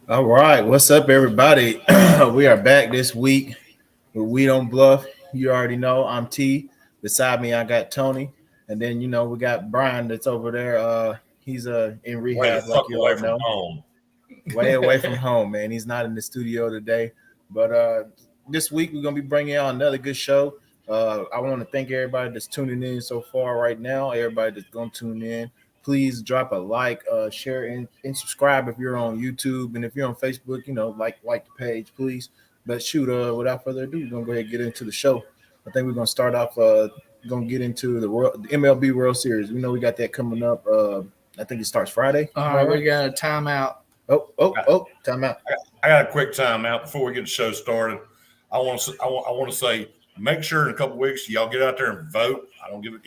All right, what's up, everybody? We are back this week with We Don't Bluff. You already know I'm T. Beside me, I got Tony, and then we got Brian that's over there. He's in Way the rehab, like fuck you away all from know, home. way away from home, man. He's not in the studio today, but this week we're gonna be bringing out another good show. I want to thank everybody that's tuning in so far right now. Everybody that's gonna tune in, please drop a like, share, and subscribe if you're on YouTube, and if you're on Facebook, like the page, please. But shoot, without further ado, we're gonna go ahead and get into the show. I think we're gonna start off. Gonna get into the MLB World Series. We know we got that coming up. I think it starts Friday. All right, we got a timeout. Time out. I got a quick timeout before we get the show started. I want to say, make sure in a couple of weeks y'all get out there and vote. I don't give it.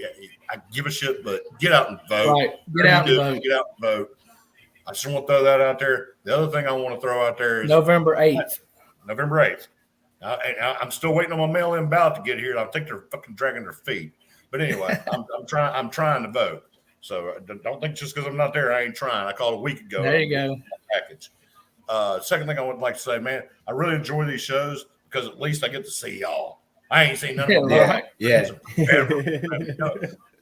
I give a shit, but get out and vote. Right, get out and vote. Get out and vote. I just want to throw that out there. The other thing I want to throw out there is November 8th. November 8th. I'm still waiting on my mail-in ballot to get here. I think they're fucking dragging their feet. But anyway, I'm trying to vote. So don't think just because I'm not there, I ain't trying. I called a week ago. There you go. Package. Second thing I would like to say, man, I really enjoy these shows because at least I get to see y'all. I ain't seen none of them. Right. Yeah.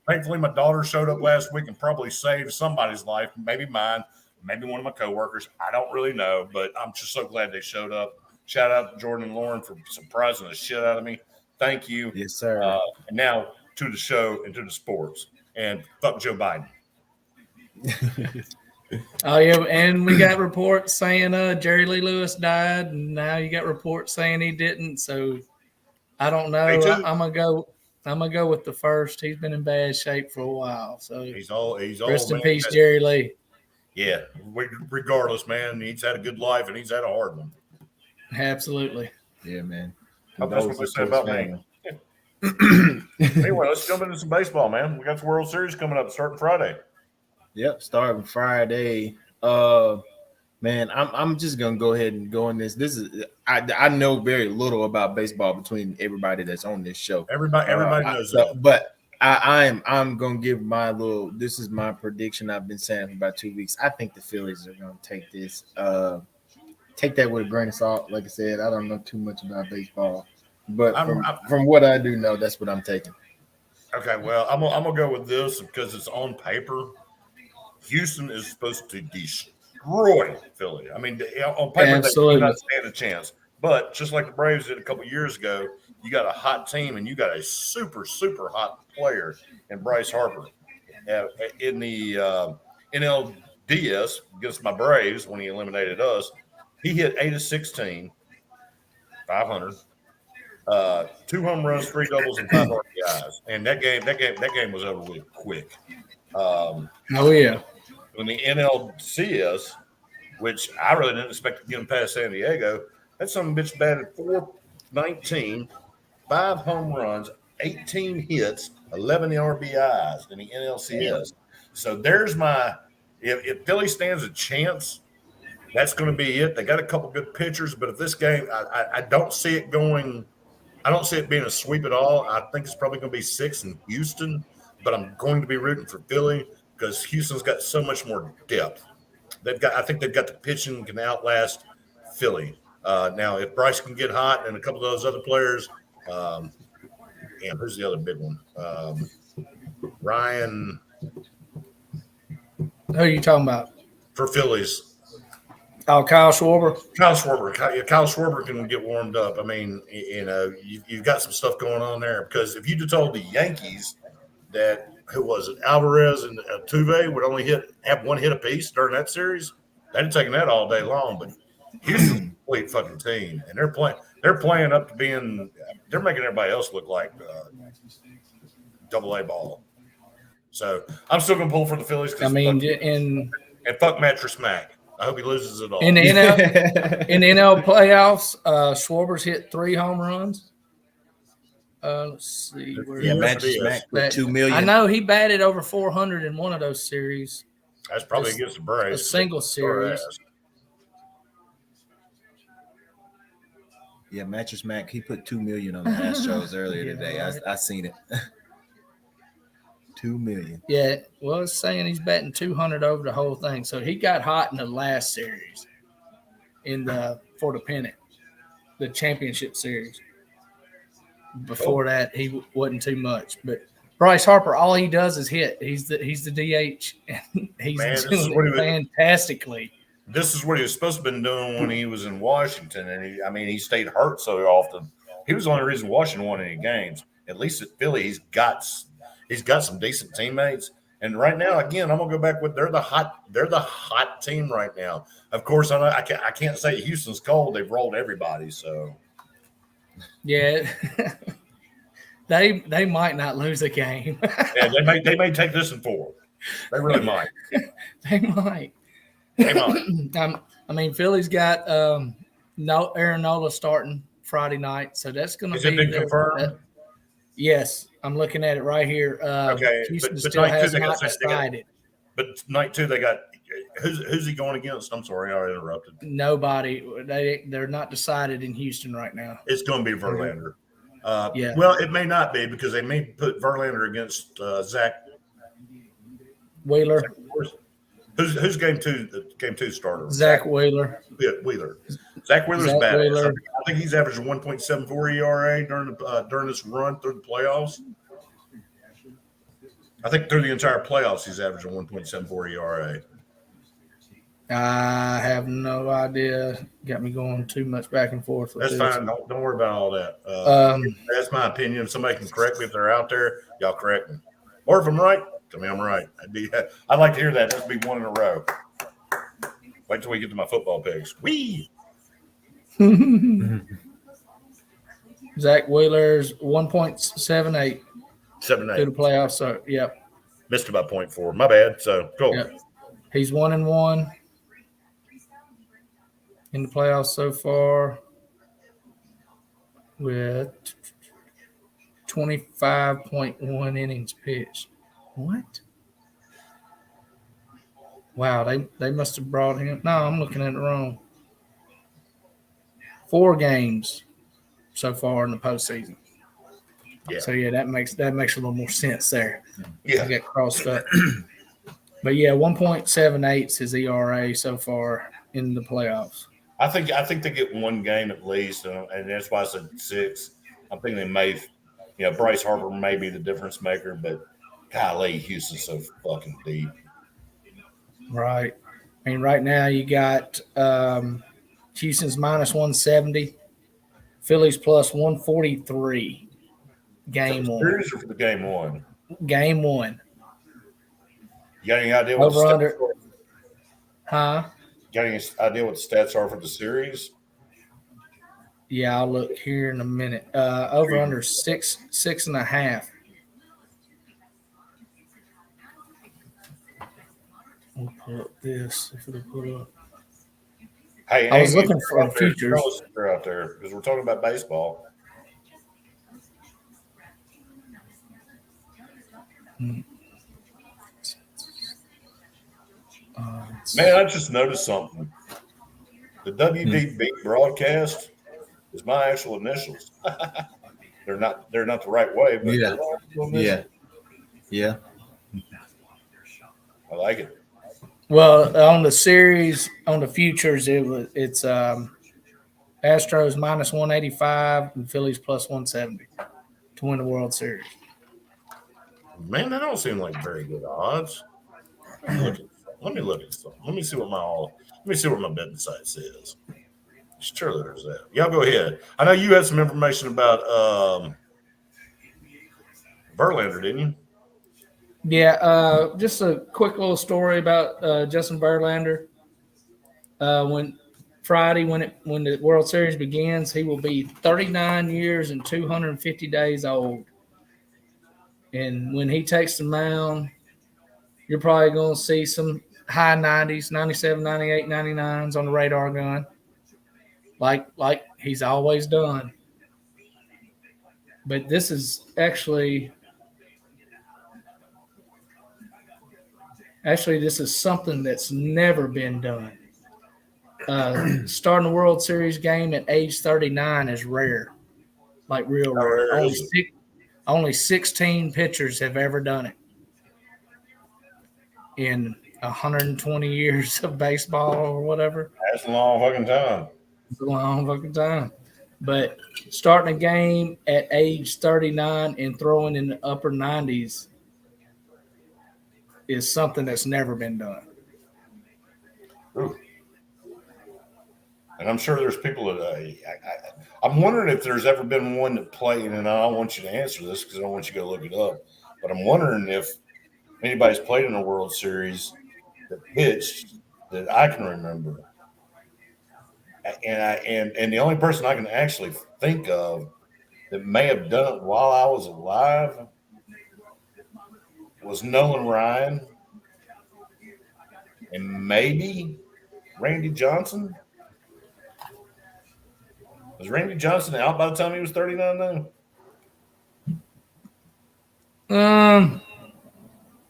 Thankfully, my daughter showed up last week and probably saved somebody's life, maybe mine, maybe one of my coworkers. I don't really know, but I'm just so glad they showed up. Shout out to Jordan and Lauren for surprising the shit out of me. Thank you. Yes, sir. And now to the show and to the sports. And fuck Joe Biden. Oh yeah, and we got reports saying Jerry Lee Lewis died, and now you got reports saying he didn't. So I don't know. I'm gonna go with the first. He's been in bad shape for a while. So he's all rest in man. peace, Jerry Lee. Yeah, regardless, man, he's had a good life and he's had a hard one. Absolutely. Yeah, man. That's what they say about me. Anyway, let's jump into some baseball, man. We got the World Series coming up starting Friday. Yep, starting Friday. Man, I'm just gonna go ahead and go in this. This is I know very little about baseball between everybody that's on this show. Everybody knows that. But I'm gonna give my little. This is my prediction. I've been saying for about 2 weeks. I think the Phillies are gonna take this. Take that with a grain of salt. Like I said, I don't know too much about baseball, but from what I do know, that's what I'm taking. Okay, well, I'm gonna go with this because it's on paper. Houston is supposed to destroy Philly. I mean, on paper, absolutely, they do not stand a chance. But just like the Braves did a couple years ago, you got a hot team and you got a super, super hot player in Bryce Harper. In the NLDS against my Braves when he eliminated us, he hit 8 of 16, 500, 2 home runs, 3 doubles, and 5 RBIs. And that game was over with quick. Oh yeah. In the NLCS, which I really didn't expect to get him past San Diego, that son of a bitch batted .419, 5 home runs, 18 hits, 11 RBIs in the NLCS. So there's my if Philly stands a chance, that's going to be it. They got a couple good pitchers, but if this game, I don't see it going. I don't see it being a sweep at all. I think it's probably going to be 6 in Houston, but I'm going to be rooting for Philly because Houston's got so much more depth. I think they've got the pitching can outlast Philly. Now, if Bryce can get hot and a couple of those other players, who's the other big one? Ryan. Who are you talking about? For Phillies. Oh, Kyle Schwarber. Kyle Schwarber can get warmed up. I mean, you've got some stuff going on there because if you'd have told the Yankees that who was it, Alvarez and Altuve would only have 1 hit apiece during that series, they'd have taken that all day long. But Houston's a complete fucking team, and they're playing up to being. They're making everybody else look like AA ball. So I'm still gonna pull for the Phillies. I mean, and fuck Mattress Mac. I hope he loses it all. In the NL playoffs, Schwarber's hit 3 home runs. Let's see. Mattress Mac with $2 million. I know he batted over 400 in one of those series. That's probably against the Braves. A single series. Yeah, Mattress Mac, he put $2 million on the Astros earlier today. I seen it. 2 million. Yeah, well, it's saying he's betting 200 over the whole thing. So he got hot in the last series for the pennant, the championship series. Before that, he wasn't too much. But Bryce Harper, all he does is hit. He's the DH, and he's doing it fantastically. This is what he was supposed to have been doing when he was in Washington, and he stayed hurt so often. He was the only reason Washington won any games. At least at Philly, he's got some decent teammates. And right now, again, I'm gonna go back with they're the hot team right now. Of course, I can't say Houston's cold. They've rolled everybody, so yeah, they might not lose a game. yeah, they may take this in 4. They really might. They might. I mean, Philly's got Aaron Nola starting Friday night, so that's going to be. Has it been confirmed? Yes, I'm looking at it right here. Okay, Houston still has not decided. But night 2, they got who's he going against? I'm sorry, I interrupted. Nobody. They're not decided in Houston right now. It's going to be Verlander. Yeah. Well, it may not be because they may put Verlander against Zach Wheeler. Who's game two starter? Zach Wheeler. Yeah, Wheeler. Zach Wheeler's bad. I think he's averaging 1.74 ERA during this run through the playoffs. I think through the entire playoffs, he's averaging 1.74 ERA. I have no idea. Got me going too much back and forth with That's this. fine. Don't worry about all that. That's my opinion. If somebody can correct me if they're out there, y'all correct me. Or if I'm right, tell me I'm right. I'd like to hear that. That'd be 1 in a row. Wait till we get to my football picks. Whee! Zach Wheeler's 1.78 7-8 through the playoffs. So, yep. Missed about 0.4. My bad. So, cool. Yep. He's 1-1 in the playoffs so far with 25.1 innings pitched. What? Wow, they must have brought him. No, I'm looking at it wrong. 4 games so far in the postseason. Yeah. So yeah, that makes a little more sense there. Yeah. I get crossed up. But yeah, 1.78 is his ERA so far in the playoffs. I think they get 1 game at least, and that's why I said 6. I'm thinking they may, Bryce Harper may be the difference maker, but golly, Houston's so fucking deep. Right. I mean, right now you got Houston's minus 170, Phillies plus 143. Game for the 1. series or for the game 1? Game 1. You got any idea what the stats are? Huh? You got any idea what the stats are for the series? Yeah, I'll look here in a minute. Over under 6.5. I'll pull up this if it'll pull up. Hey, I was looking for futures out there because we're talking about baseball. Man, I just noticed something. The WDB broadcast is my actual initials. They're not the right way, but yeah. I like it. Well, on the series, on the futures, it's Astros minus 185 and Phillies plus 170 to win the World Series. Man, that don't seem like very good odds. Let me look at something. Let me see what my betting site says. Surely there's that. Y'all go ahead. I know you had some information about Verlander, didn't you? Yeah, just a quick little story about Justin Verlander. When the World Series begins, he will be 39 years and 250 days old. And when he takes the mound, you're probably going to see some high 90s, 97, 98, 99s on the radar gun, like he's always done. But this is actually this is something that's never been done. Starting a World Series game at age 39 is rare, like real rare. Only 16 pitchers have ever done it. in 120 years of baseball or whatever. That's a long fucking time. It's a long fucking time. But starting a game at age 39 and throwing in the upper 90s is something that's never been done. Ooh. And I'm sure there's people that I'm wondering if there's ever been one that played, and I don't want you to answer this because I don't want you to go look it up, but I'm wondering if anybody's played in a World Series that pitched that I can remember. And the only person I can actually think of that may have done it while I was alive was Nolan Ryan and maybe Randy Johnson. Was Randy Johnson out by the time he was 39 now?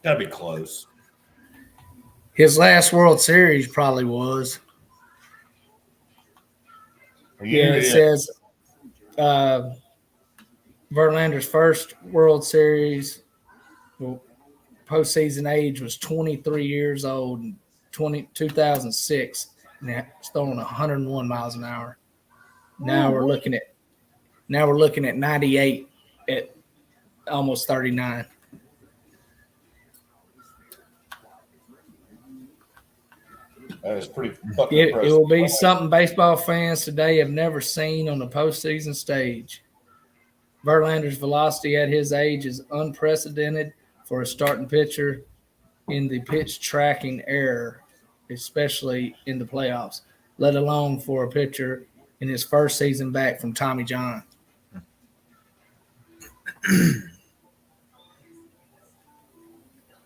Gotta be close. His last World Series probably was. Yeah, it says Verlander's first World Series postseason age was 23 years old in 2006, and it's throwing 101 miles an hour. Now we're looking at 98 at almost 39. That is pretty fucking impressive. It will be something baseball fans today have never seen on the postseason stage. Verlander's velocity at his age is unprecedented for a starting pitcher in the pitch tracking era, especially in the playoffs, let alone for a pitcher in his first season back from Tommy John.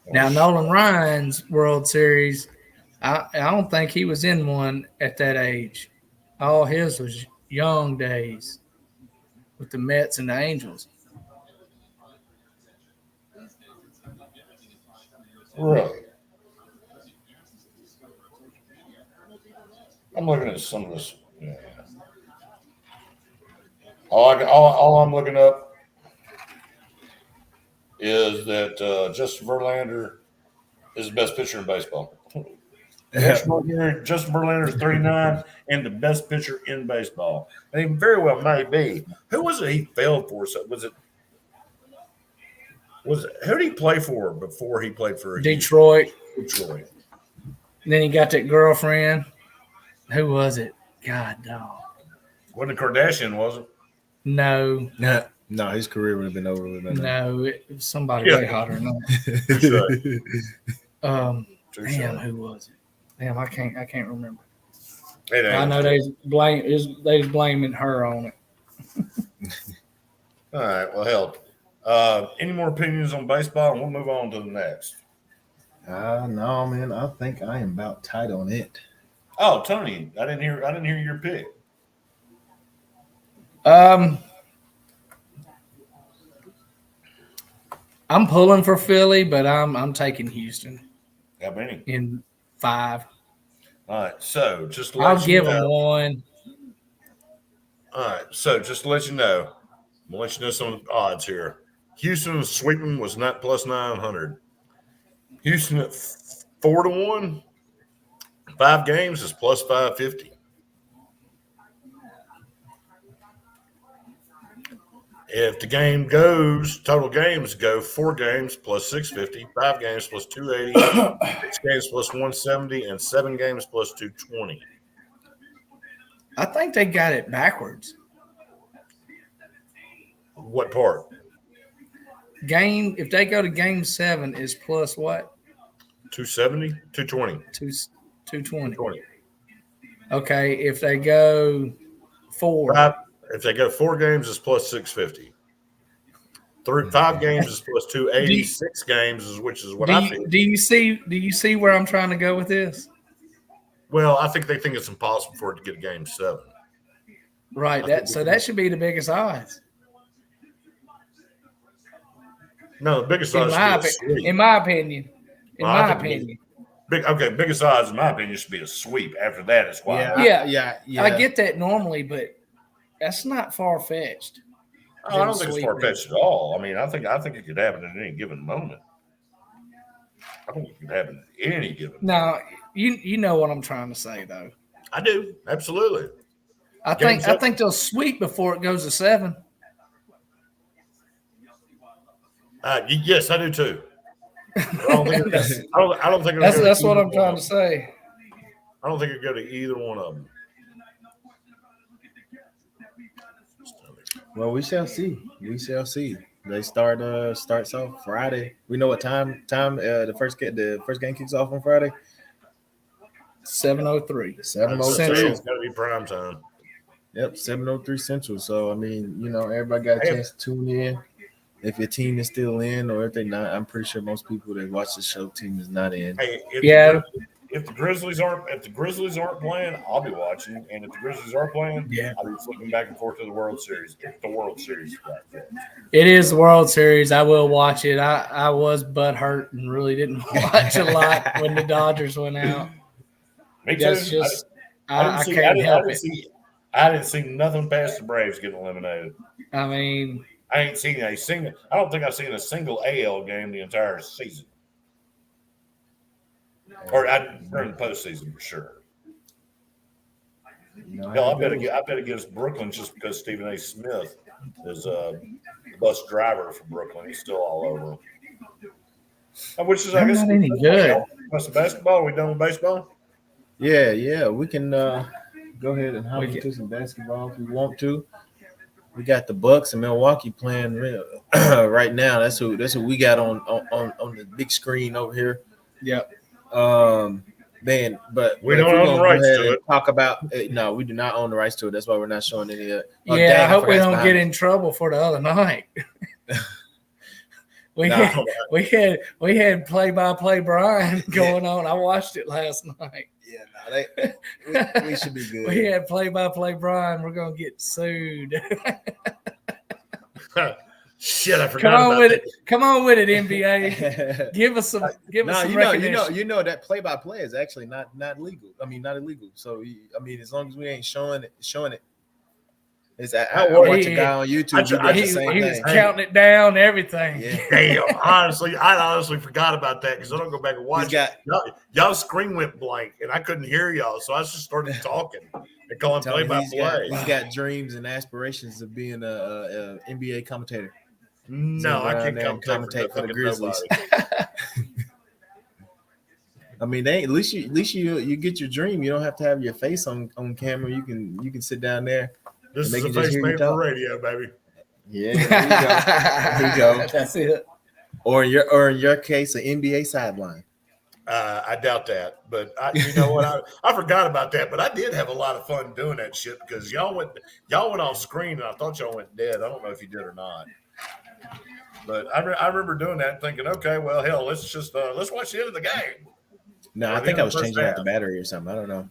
Now, Nolan Ryan's World Series, I don't think he was in one at that age. All his was young days with the Mets and the Angels. Really? I'm looking at some of this. Yeah. All I'm looking up is that Justin Verlander is the best pitcher in baseball. Justin Verlander is 39 and the best pitcher in baseball. And he very well may be. Who was it he failed for? So was it who did he play for before he played for Detroit? Detroit. And then he got that girlfriend. Who was it? God, dog. Wasn't a Kardashian, was it? No. No, his career would have been over with that. No, it was somebody way hotter than that. Damn, who was it? Damn, I can't remember. I know they was blaming her on it. All right, well, hell. Any more opinions on baseball? And we'll move on to the next. No, man. I think I am about tight on it. Oh, Tony, I didn't hear your pick. I'm pulling for Philly, but I'm taking Houston. How many? In 5. All right, so just to I'll let you know. give them 1. All right, so just to let you know, I'm gonna let you know some of the odds here. Houston sweeping was not plus 900. Houston at 4-1. 5 games is plus 550. If the game goes, total games go 4 games plus 650, 5 games plus 280, 6 games plus 170, and 7 games plus 220. I think they got it backwards. What part? If they go to game 7 is plus what? 270, 220. 220. Okay, if they go 4. If they go 4 games, it's plus 650. 5 games is plus 280. 6 games which is what I think. Do you see where I'm trying to go with this? Well, I think they think it's impossible for it to get a game 7. Right. That should be the biggest odds. No, the biggest odds in my opinion. Biggest odds in my opinion should be a sweep. After that, it's wild. Yeah. I get that normally, but that's not far fetched. Oh, I don't think it's far fetched at all. I mean, I think it could happen at any given moment. I don't think it can happen any given. Now, you know what I'm trying to say though. I do, absolutely. I think they'll sweep before it goes to 7. Yes, I do too. I don't think I don't think it'll go That's to what either I'm one trying of to them. say. I don't think it'll go to either one of them. Well, we shall see. We shall see. They starts off Friday. We know what time the first game kicks off on Friday. 7:03. 7:03. It's got to be prime time. Yep, 7:03 Central. So I mean, everybody got a Hey, chance to tune in. If your team is still in, or if they're not, I'm pretty sure most people that watch the show team is not in. Hey, Yeah. If the Grizzlies aren't playing, I'll be watching, and if the Grizzlies are playing, Yeah. I'll be flipping back and forth to the World Series. If the World Series is back for it. It is the World Series. I will watch it. I was butthurt and really didn't watch a lot when the Dodgers went out. Me too. That's just I can't help it. I didn't see nothing past the Braves getting eliminated. I mean, I ain't seen a single. I don't think I've seen a single AL game the entire season, or during the postseason for sure. Hell, I bet against Brooklyn just because Stephen A. Smith is the bus driver for Brooklyn. He's still all over them. Which is, I guess, not any good. That's the basketball. Are we done with baseball? Yeah. We can go ahead and hop into some basketball if we want to. We got the Bucks and Milwaukee playing right now. That's what we got on the big screen over here. Yep. Man, but we don't own the rights to it. Talk about no, we do not own the rights to it. That's why we're not showing any of it. Yeah, I hope we don't get in trouble for the other night. We had play-by-play Brian going on. I watched it last night. Yeah, we should be good. We had play-by-play Brian. We're gonna get sued. Shit, I forgot. Come on with it, NBA. Give us some recognition. You know that play-by-play is actually not legal. I mean, not illegal. So I mean, as long as we ain't showing it. I watch a guy on YouTube. He was counting it down, everything. Yeah. Damn, I honestly forgot about that because I don't go back and watch. Y'all's screen went blank, and I couldn't hear y'all, so I just started talking and calling play-by-play. He's got dreams and aspirations of being a NBA commentator. No, I can't commentate for the Grizzlies. I mean, at least you get your dream. You don't have to have your face on camera. You can sit down there. This is a face made for radio, baby. Yeah, there you go. That's it. Or in your case, an NBA sideline. I doubt that, but you know what? I forgot about that, but I did have a lot of fun doing that shit because y'all went off screen and I thought y'all went dead. I don't know if you did or not, but I remember doing that, thinking, okay, well, hell, let's watch the end of the game. No, I think I was changing out the battery or something. I don't know.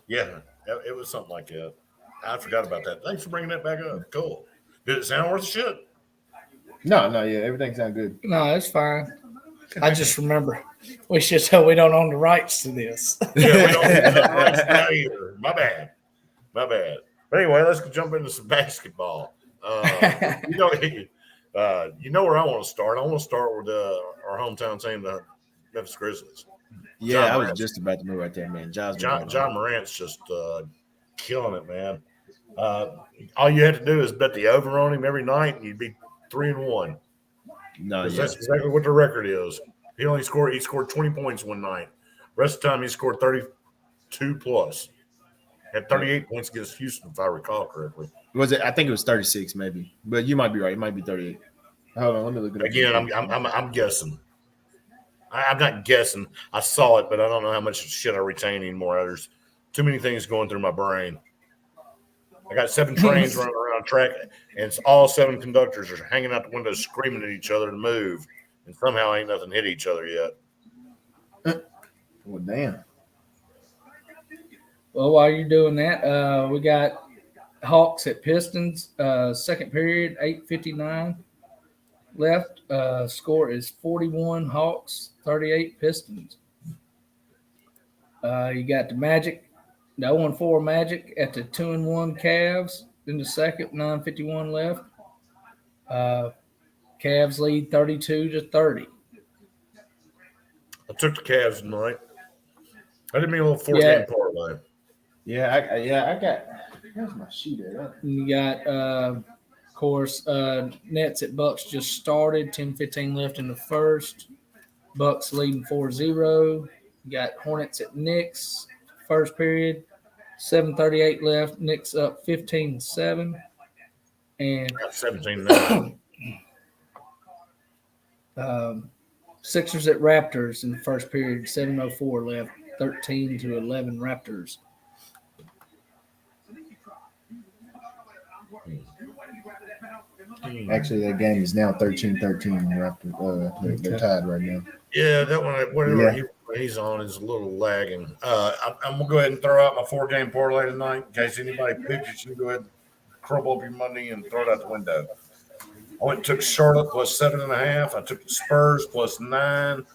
Yeah, it was something like that. I forgot about that. Thanks for bringing that back up. Cool. Did it sound worth a shit? No, yeah, everything sounds good. No, it's fine. I just remember we should tell we don't own the rights to this. Yeah, we don't own the rights to that either. My bad. But anyway, let's jump into some basketball. You know where I want to start. I want to start with our hometown team, the Memphis Grizzlies. Yeah, I was just about to move right there, man. John Morant's just killing it, man. All you have to do is bet the over on him every night, and you'd be 3-1. No, yeah. That's exactly what the record is. He scored 20 points one night. Rest of the time, he scored 32 plus. Had 38 points against Houston, if I recall correctly. Was it? I think it was 36, maybe. But you might be right. It might be 38. Hold on, let me look at it. Again, I'm guessing. I'm not guessing. I saw it, but I don't know how much shit I retain anymore. There's too many things going through my brain. I got 7 trains running around track, and all 7 conductors are hanging out the windows screaming at each other to move, and somehow ain't nothing hit each other yet. Well, damn. Well, while you're doing that, we got Hawks at Pistons, second period, 8:59 left. Score is 41 Hawks, 38 Pistons. You got the Magic. The 0-4 Magic at the 2-1 Cavs in the second, 9:51 left. Cavs lead 32-30. I took the Cavs tonight. I did me a little 4-game parlay. I got. Where's my sheet at? You got, of course, Nets at Bucks just started. 10:15 left in the first. Bucks leading 4-0. You got Hornets at Knicks first period. 7:38 left. Knicks up 15-7. And Got 17-9. Sixers at Raptors in the first period. 7:04 left. 13-11 Raptors. Actually, that game is now 13-13. They're tied right now. Yeah, that one, whatever he's on is a little lagging. I'm going to go ahead and throw out my 4-game parlay tonight in case anybody picks. You can go ahead and crumble up your money and throw it out the window. I went and took Charlotte plus 7.5. I took the Spurs plus 9.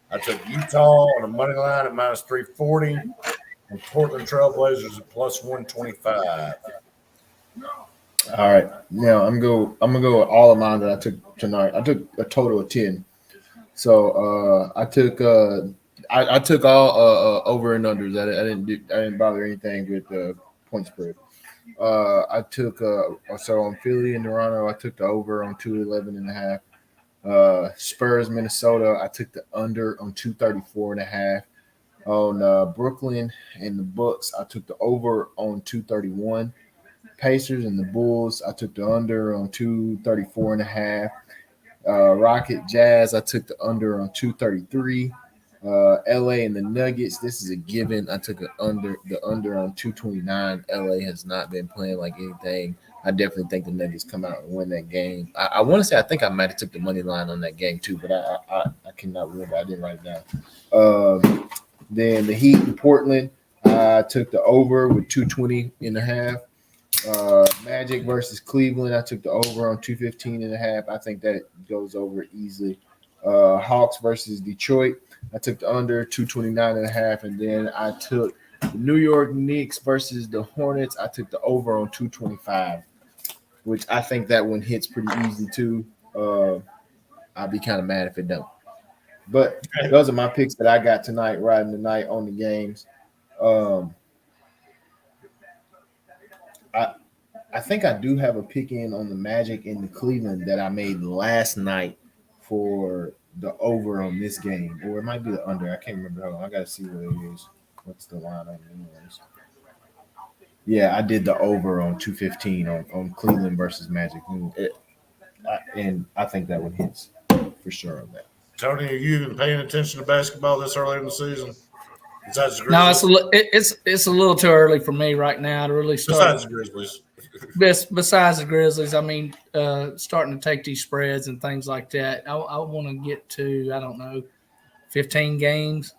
I took Utah on a money line at minus 340. And Portland Trailblazers at plus 125. All right, now I'm gonna go with all of mine that I took tonight. I took a total of 10. So I took all over and unders. I didn't bother anything with the point spread. I took so on Philly and Toronto, I took the over on 211.5. Spurs Minnesota, I took the under on 234.5. On Brooklyn and the Bucks, I took the over on 231. Pacers and the Bulls, I took the under on 234.5. Rocket Jazz, I took the under on 233. LA and the Nuggets, this is a given. I took the under on 229. LA has not been playing like anything. I definitely think the Nuggets come out and win that game. I want to say I think I might have took the money line on that game too, but I cannot remember. I didn't write it down. Then the Heat in Portland, I took the over with 220.5. Magic versus Cleveland, I took the over on 215.5. I think that goes over easily. Hawks versus Detroit, I took the under 229.5. And then I took the New York Knicks versus the Hornets. I took the over on 225, which I think that one hits pretty easy too. I'd be kind of mad if it don't. But those are my picks that I got tonight, riding the night on the games. I think I do have a pick in on the Magic and the Cleveland that I made last night for the over on this game, or it might be the under. I can't remember. Hold on, I got to see what it is. What's the line on it anyways? Yeah, I did the over on 215 on Cleveland versus Magic, and I think that one hits for sure on that. Tony, are you even paying attention to basketball this early in the season? Besides the No, Grizzlies? it's a little too early for me right now to really start. Besides the Grizzlies. Besides the Grizzlies, I mean, starting to take these spreads and things like that. I want to get to, I don't know, 15 games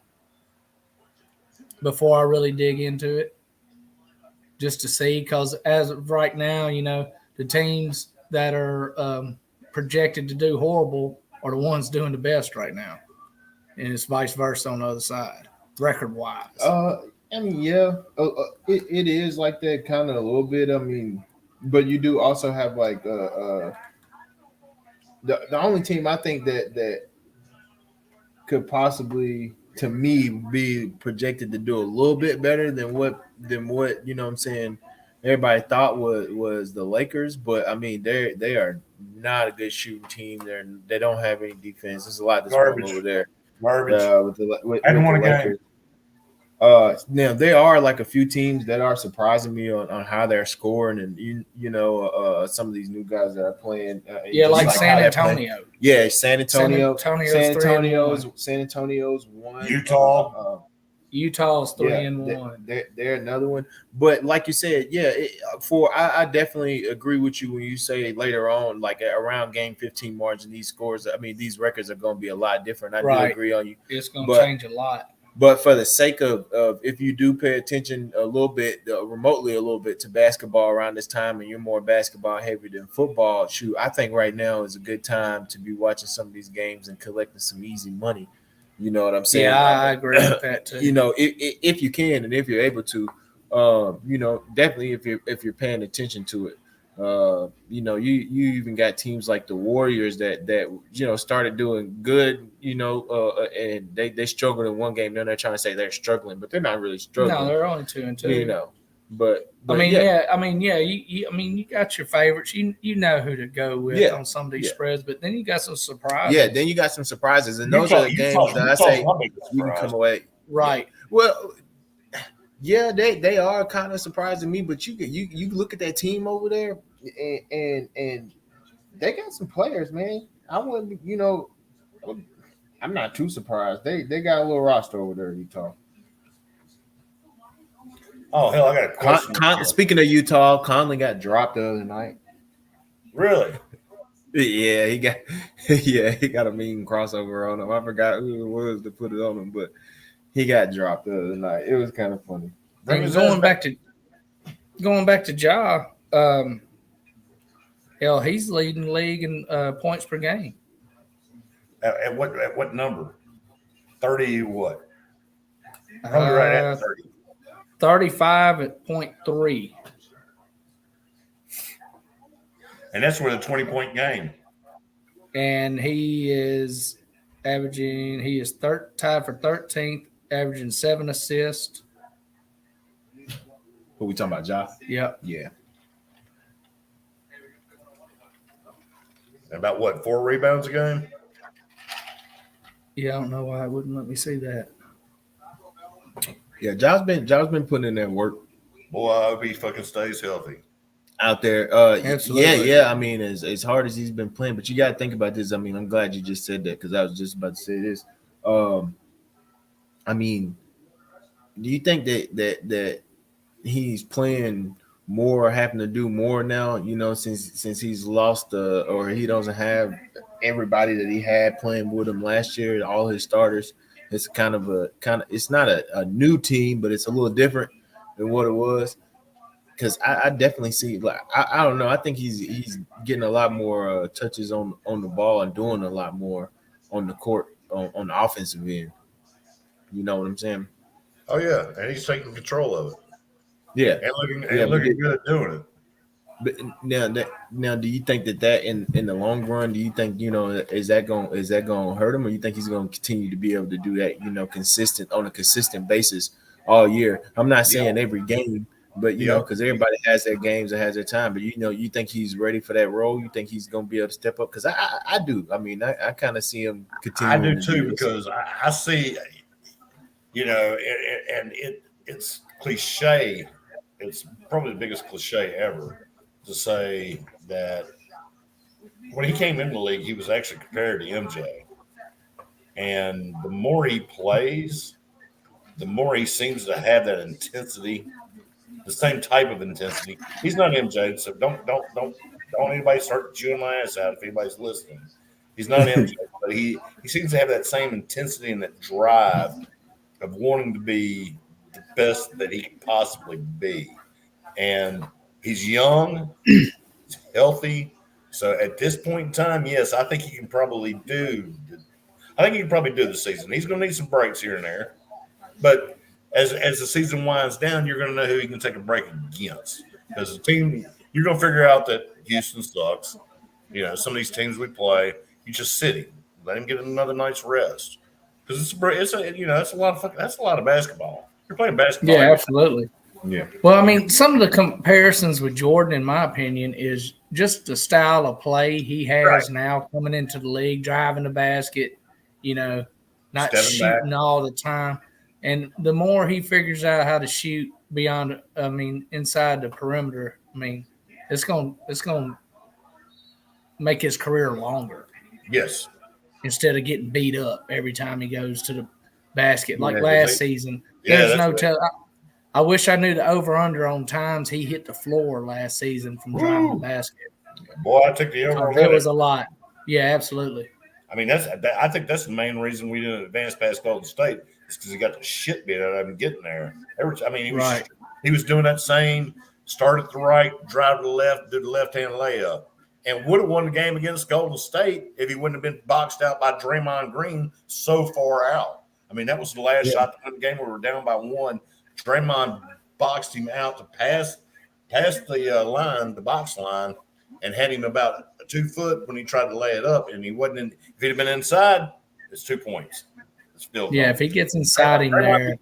before I really dig into it, just to see. Because as of right now, you know, the teams that are projected to do horrible are the ones doing the best right now, and it's vice versa on the other side, record-wise. I mean, yeah, it is like that kind of a little bit. I mean, but you do also have like the only team I think that could possibly, to me, be projected to do a little bit better than what you know what I'm saying everybody thought was the Lakers. But I mean, they are not a good shooting team. They don't have any defense. There's a lot that's wrong over there. Garbage. With I didn't want the a Lakers. game. Now there are like a few teams that are surprising me on how they're scoring, and you know some of these new guys that are playing. Like San Antonio. Yeah, San Antonio. Antonio's San Antonio's one. Utah's 3-1. They're another one. But like you said, yeah, I definitely agree with you when you say later on, like around game 15 margin, these scores. I mean, these records are going to be a lot different. I do agree on you. It's going to change a lot. But for the sake of if you do pay attention a little bit, remotely a little bit to basketball around this time, and you're more basketball heavy than football, shoot, I think right now is a good time to be watching some of these games and collecting some easy money. You know what I'm saying? Yeah, I agree with that too. You know, if you can and if you're able to, you know, definitely if you're paying attention to it. You even got teams like the Warriors that started doing good, and they struggled in one game. Then they're trying to say they're struggling, but they're not really No, struggling. they're only 2-2. But yeah. You got your favorites. You know who to go with on some of these spreads, but then you got some surprises. Yeah, then you got some surprises, and those are the games that I say you can come away. Right. Yeah. Well, yeah, they are kind of surprising me, but you look at that team over there, and they got some players, man. I wouldn't, I'm not too surprised. They got a little roster over there, Utah. Oh hell, I got a question. Speaking of Utah, Conley got dropped the other night. Really? Yeah, he got a mean crossover on him. I forgot who it was to put it on him, but he got dropped the other night. It was kind of funny. Going back to Ja, hell, he's leading the league in points per game. At what number? 30 what? Probably right at 30. 35 at 0.3. And that's with a 20-point game. And he is tied for 13th, averaging 7 assists. Who we talking about, Ja? Yep. Yeah. About what, 4 rebounds a game? Yeah, I don't know why it wouldn't let me see that. Yeah, Ja's been putting in that work. Boy, I hope he fucking stays healthy out there. Absolutely. Yeah. I mean, as hard as he's been playing, but you got to think about this. I mean, I'm glad you just said that because I was just about to say this. I mean, do you think that he's playing more, having to do more now? Since he's lost or he doesn't have everybody that he had playing with him last year, all his starters. It's it's not a new team, but it's a little different than what it was. Because I definitely see, like, I don't know. I think he's getting a lot more touches on the ball and doing a lot more on the court on the offensive end. You know what I'm saying? Oh yeah, and he's taking control of it. Yeah, and looking good at doing it. But now, do you think that in the long run, do you think is that going to hurt him, or you think he's going to continue to be able to do that on a consistent basis all year? I'm not saying every game, but because everybody has their games and has their time. But you think he's ready for that role? You think he's going to be able to step up? Because I do. I mean, I kind of see him continuing. I do too, because I see, and it's cliche. It's probably the biggest cliche ever to say that when he came into the league, he was actually compared to MJ. And the more he plays, the more he seems to have that intensity, the same type of intensity. He's not MJ, so don't anybody start chewing my ass out if anybody's listening. He's not MJ, but he seems to have that same intensity and that drive of wanting to be the best that he could possibly be. And he's young, he's healthy. So at this point in time, yes, I think he can probably do the season. He's going to need some breaks here and there. But as the season winds down, you're going to know who he can take a break against. Because the team, you're going to figure out that Houston sucks. Some of these teams we play, you just sit him, let him get another night's rest. Because that's a lot of basketball. You're playing basketball. Yeah, absolutely. Yeah. Well, I mean, some of the comparisons with Jordan, in my opinion, is just the style of play he has now coming into the league, driving the basket, not Stepping shooting back all the time. And the more he figures out how to shoot inside the perimeter, it's going to make his career longer. Yes. Instead of getting beat up every time he goes to the basket. Like last season, there's no tell. I wish I knew the over-under on times he hit the floor last season from driving the basket. Boy, I took the over. There was a lot. Yeah, absolutely. I mean, I think that's the main reason we didn't advance past Golden State is because he got the shit beat out of him getting there. He was doing that same start at the right, drive to the left, do the left-hand layup, and would have won the game against Golden State if he wouldn't have been boxed out by Draymond Green so far out. I mean, that was the last shot to win the game. We were down by 1. Draymond boxed him out to pass past the line, the box line, and had him about 2 foot when he tried to lay it up, and he wasn't in. If he'd have been inside, it's 2 points. It's field goal. Yeah, if he gets inside him there.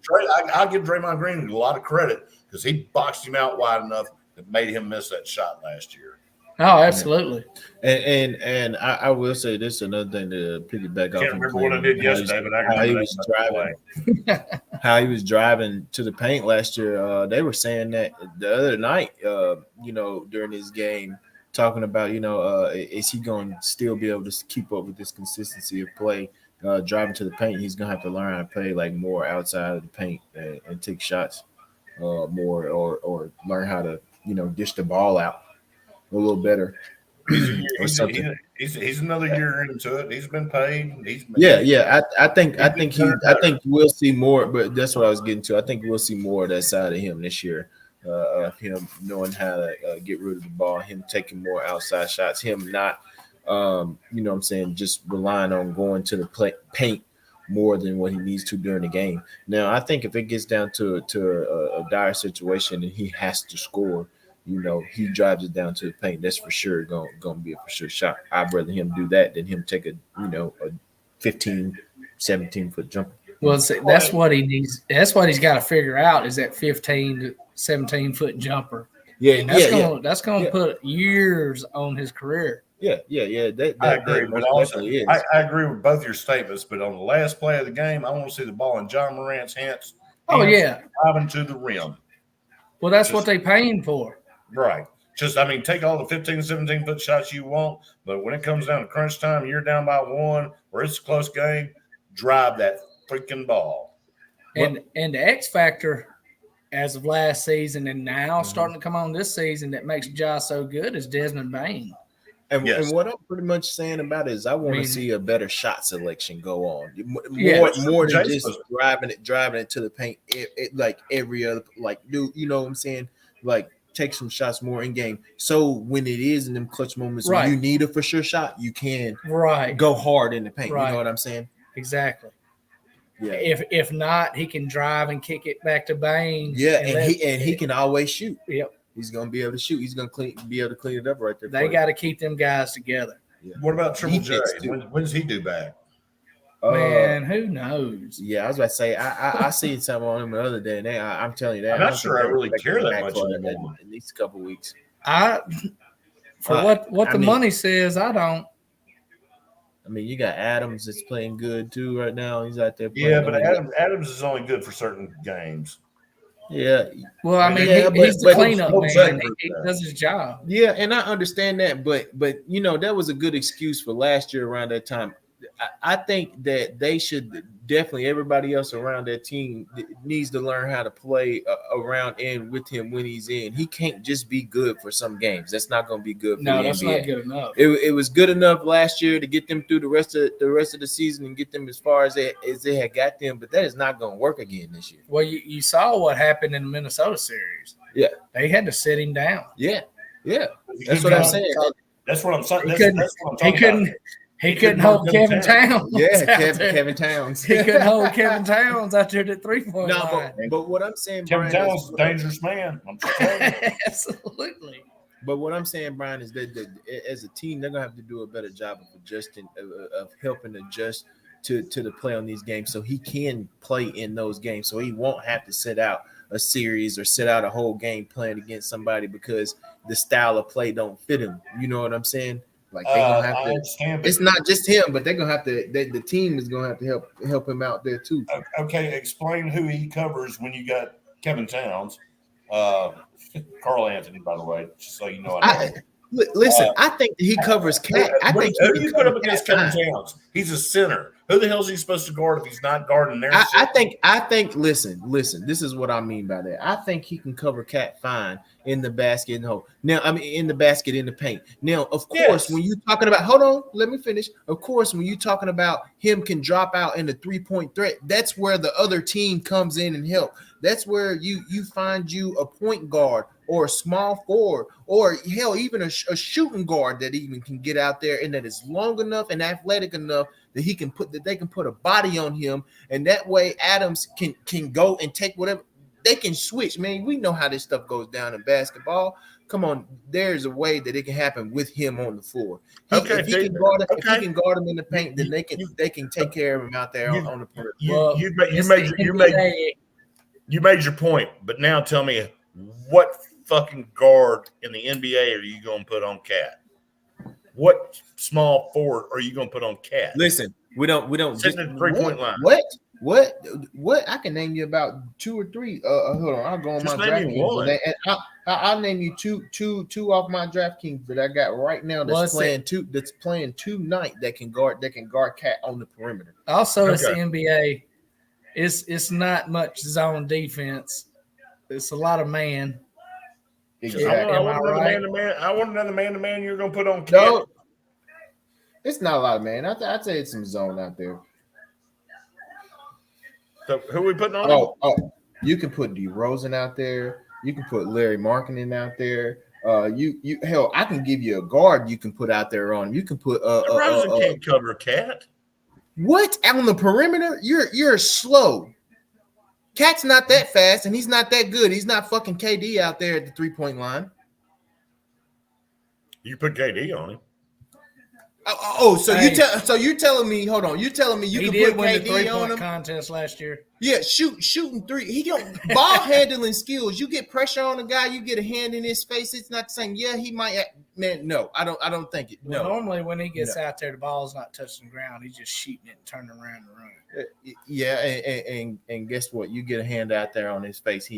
I'll give Draymond Green a lot of credit because he boxed him out wide enough that made him miss that shot last year. Oh, absolutely. And I will say this, another thing to piggyback off. Can't remember what I did yesterday, but I how he remember was that driving. How he was driving to the paint last year. They were saying that the other night, during his game, talking about, is he going to still be able to keep up with this consistency of play, driving to the paint? He's going to have to learn how to play like more outside of the paint and take shots more, or learn how to, dish the ball out a little better. He's another year into it. He's been paid. I think we'll see more, but that's what I was getting to. I think we'll see more of that side of him this year. Of him knowing how to get rid of the ball, him taking more outside shots, him not, just relying on going to the paint more than what he needs to during the game. Now, I think if it gets down to a dire situation and he has to score, he drives it down to the paint. That's for sure going to be a for sure shot. I'd rather him do that than him take a 15, 17-foot jumper. Well, see, that's what he needs. That's what he's got to figure out is that 15 to 17-foot jumper. That's going to put years on his career. Yeah. I agree. But also, I agree with both your statements. But on the last play of the game, I want to see the ball in John Morant's hands. Driving to the rim. Well, that's what they paying for. Right. Take all the 15, 17-foot shots you want, but when it comes down to crunch time, you're down by one, or it's a close game, drive that freaking ball. And the X factor as of last season and now starting to come on this season that makes Ja so good is Desmond Bain. And what I'm pretty much saying about it is I want to see a better shot selection go on. More than just driving it to the paint. Like every other, you know what I'm saying? Like take some shots more in game. So when it is in them clutch moments when you need a for sure shot, you can go hard in the paint. You know what I'm saying? Exactly. Yeah. If not, he can drive and kick it back to Bain. Yeah, and he can always shoot. Yep. He's going to be able to shoot. He's going to be able to clean it up right there. They got to keep them guys together. Yeah. What about Triple J? When does he do back? Man, who knows? Yeah, I was about to say, I seen something on him the other day, and I'm telling you that. I'm not sure I really care that much in these couple weeks. What the money says, I don't. I mean, you got Adams that's playing good too right now. He's out there playing. Yeah, but Adams is only good for certain games. Yeah. Well, I mean, he's the cleanup man. He does his job. Yeah, and I understand that, but that was a good excuse for last year around that time. I think that they should definitely, everybody else around that team needs to learn how to play around and with him when he's in. He can't just be good for some games. That's not going to be good for the NBA. That's not good enough. It was good enough last year to get them through the rest of the season and get them as far as they had got them, but that is not going to work again this year. Well, you saw what happened in the Minnesota series. Yeah. They had to sit him down. Yeah. That's what I'm saying. That's what I'm saying. That's what I'm talking about. He couldn't hold Kevin Towns. Yeah, Kevin Towns. He couldn't hold Kevin Towns out there at 3-point line. But what I'm saying, Kevin Towns is a dangerous man. I'm Absolutely. But what I'm saying, Brian, is that as a team, they're gonna have to do a better job of adjusting, of helping adjust to the play on these games, so he can play in those games, so he won't have to sit out a series or sit out a whole game playing against somebody because the style of play don't fit him. You know what I'm saying? Like they're gonna have to. It's not just him, but they're gonna have to. The team is gonna have to help him out there too. Okay, explain who he covers when you got Kevin Towns, Carl Anthony, by the way, just so you know. Listen, I think he covers Cat. Who do you put up against Kevin Towns? He's a center. Who the hell is he supposed to guard if he's not guarding there? I think. Listen. This is what I mean by that. I think he can cover Cat fine in the basket and hole. Now, I mean, in the basket, in the paint. Now, of course, when you're talking about, hold on, let me finish. Of course, when you're talking about him can drop out in the 3-point threat, that's where the other team comes in and help. That's where you find you a point guard or a small forward or hell, even a shooting guard that even can get out there and that is long enough and athletic enough that they can put a body on him, and that way Adams can go and take whatever. they can switch, man. We know how this stuff goes down in basketball. Come on, there's a way that it can happen with him on the floor. If he can guard him in the paint, then they can take care of him out there on the perimeter. You made your point, but now tell me, what fucking guard in the NBA are you going to put on Cat? What small forward are you going to put on Cat? Listen, we don't sitting at the 3-point line. What? I can name you about 2 or 3. Hold on, I'll go on Just my name me one. and I'll name you two off my DraftKings that I got right now that's playing tonight that can guard Cat on the perimeter. Also, it's the NBA. It's not much zone defense. It's a lot of man. Exactly. I want another man-to-man you're going to put on Cat. No, it's not a lot of man. I'd say it's some zone out there. So who are we putting on? Oh, you can put DeRozan out there. You can put Larry Markkinen out there. You hell, I can give you a guard you can put out there on him. You can put DeRozan can't cover Cat. What? On the perimeter? You're slow. Cat's not that fast, and he's not that good. He's not fucking KD out there at the 3-point line. You put KD on him. So you're telling me? Hold on, you're telling me you can put win KD the 3-point on him? contest last year. Yeah, shooting 3. He don't ball handling skills. You get pressure on a guy, you get a hand in his face. It's not saying he might. Man, no, I don't think it. No. Well, normally when he gets out there, the ball's not touching the ground. He's just shooting it and turning around and running. Yeah, and guess what? You get a hand out there on his face.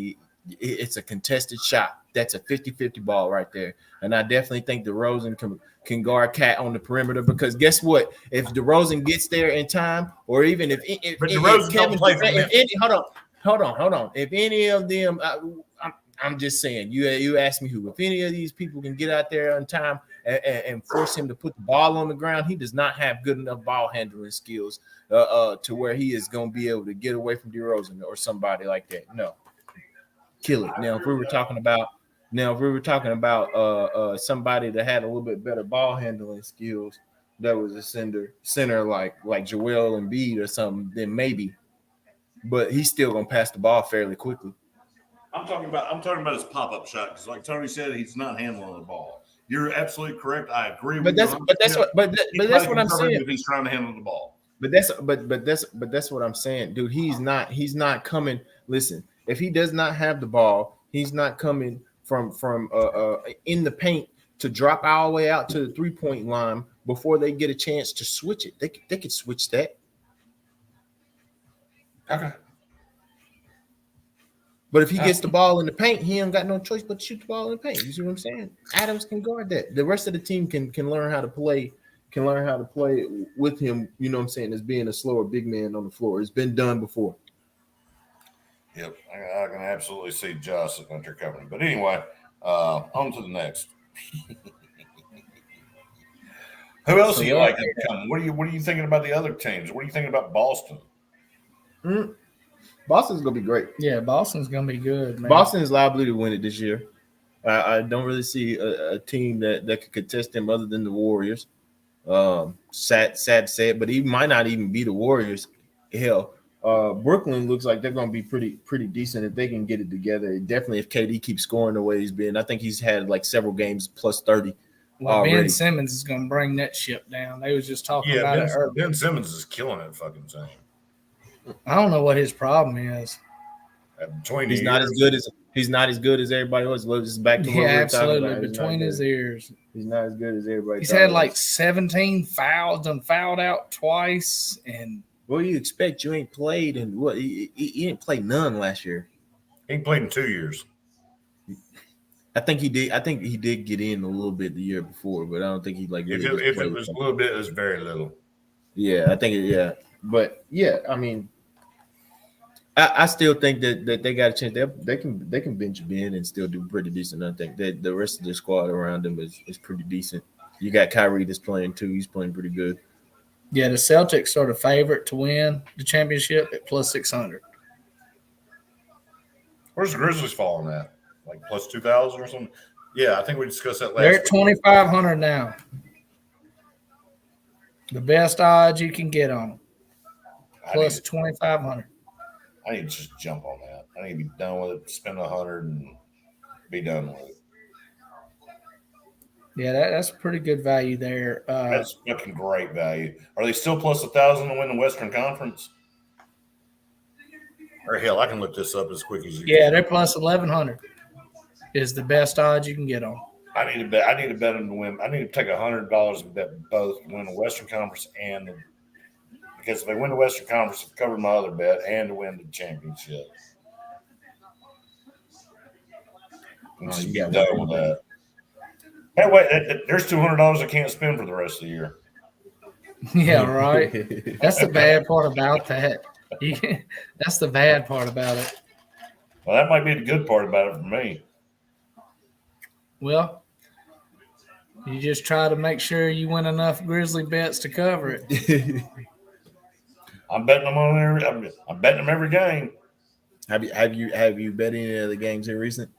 It's a contested shot. That's a 50-50 ball right there. And I definitely think DeRozan can guard Cat on the perimeter because guess what? If DeRozan gets there in time, or even if DeRozan don't play for them. Hold on. If any of them, I'm just saying, you ask me who. If any of these people can get out there on time and force him to put the ball on the ground, he does not have good enough ball handling skills to where he is going to be able to get away from DeRozan or somebody like that. No. Kill it. Now, if we were talking about somebody that had a little bit better ball handling skills, that was a center like Joel Embiid or something, then maybe. But he's still gonna pass the ball fairly quickly. I'm talking about his pop-up shot because, like Tony said, he's not handling the ball. You're absolutely correct. I agree with you. But that's what I'm saying. If he's trying to handle the ball. But that's what I'm saying, dude. He's not coming. Listen, if he does not have the ball, he's not coming from in the paint to drop all the way out to the 3-point line before they get a chance to switch it. They could switch that. Okay. But if he gets the ball in the paint, he ain't got no choice but to shoot the ball in the paint. You see what I'm saying? Adams can guard that. The rest of the team can learn how to play. Can learn how to play with him. You know what I'm saying? As being a slower big man on the floor. It's been done before. Yep, I can absolutely see Josh at Hunter Company. But anyway, on to the next. Who else do you like coming? What are you thinking about the other teams? What are you thinking about Boston? Boston's gonna be great. Yeah, Boston's gonna be good, man. Boston is liable to win it this year. I don't really see a team that could contest them other than the Warriors. Sad to say it, but he might not even be the Warriors. Hell, Brooklyn looks like they're going to be pretty decent if they can get it together. Definitely if KD keeps scoring the way he's been. I think he's had like several games plus 30. Well, Ben Simmons is going to bring that ship down. They was just talking about it earlier. Ben Simmons is killing it fucking thing. I don't know what his problem is. He's not as good as everybody else. It's back to what we were talking about. Between his ears. He's not as good as everybody. He's had like 17 fouls and fouled out twice. And what do you expect? You ain't played and what? He didn't play none last year. He played in 2 years. I think he did. I think he did get in a little bit the year before, but I don't think he like. Really if it was a little bit, it was very little. Yeah, I think but yeah, I mean. I still think that they got a chance. They can bench Ben and still do pretty decent. I think that the rest of the squad around them is pretty decent. You got Kyrie that's playing too. He's playing pretty good. Yeah, the Celtics are the favorite to win the championship at plus 600. Where's the Grizzlies falling at? Like plus 2,000 or something? Yeah, I think we discussed that last They're at 2,500 now. The best odds you can get on them. Plus 2,500. I need to just jump on that. I need to be done with it, spend 100 and be done with it. Yeah, that's pretty good value there. That's fucking great value. Are they still plus 1,000 to win the Western Conference? Or hell, I can look this up as quick as you yeah, can. they're plus 1,100 is the best odds you can get on. I need to bet them to win. I need to take $100 and bet both to win the Western Conference because if they win the Western Conference, I've covered my other bet and to win the championship. And just be done with that. Hey, wait, there's $200 I can't spend for the rest of the year. Yeah, right. That's the bad part about that. That's the bad part about it. Well, that might be the good part about it for me. Well, you just try to make sure you win enough Grizzly bets to cover it. I'm betting them on I'm betting them every game. Have you bet any of the games here recent?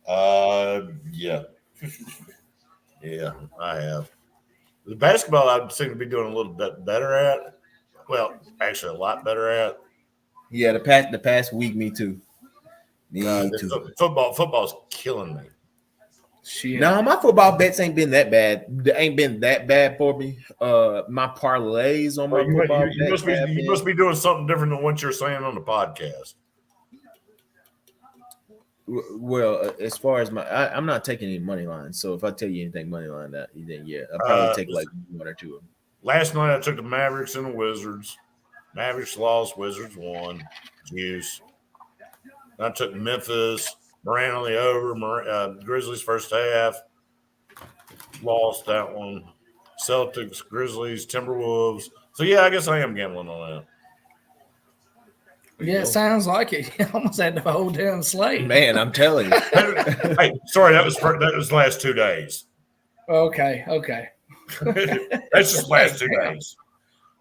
Yeah. Yeah, I have. The basketball I seem to be doing a little bit better at. Well, actually, a lot better at. Yeah, the past week, me too. Me too. Football's killing me. Shit. No, my football bets ain't been that bad. They ain't been that bad for me. My parlays on my football bets. You must be doing something different than what you're saying on the podcast. Well, as far as I'm not taking any money lines. So if I tell you anything money line, then yeah, I'll probably take like one or two of them. Last night I took the Mavericks and the Wizards. Mavericks lost, Wizards won. Juice. I took Memphis, Morant on the over, Grizzlies first half. Lost that one. Celtics, Grizzlies, Timberwolves. So yeah, I guess I am gambling on that. Yeah, it sounds like it. You almost had the whole damn slate. Man, I'm telling you. Hey, sorry, that was the last 2 days. Okay. That's just the last 2 days.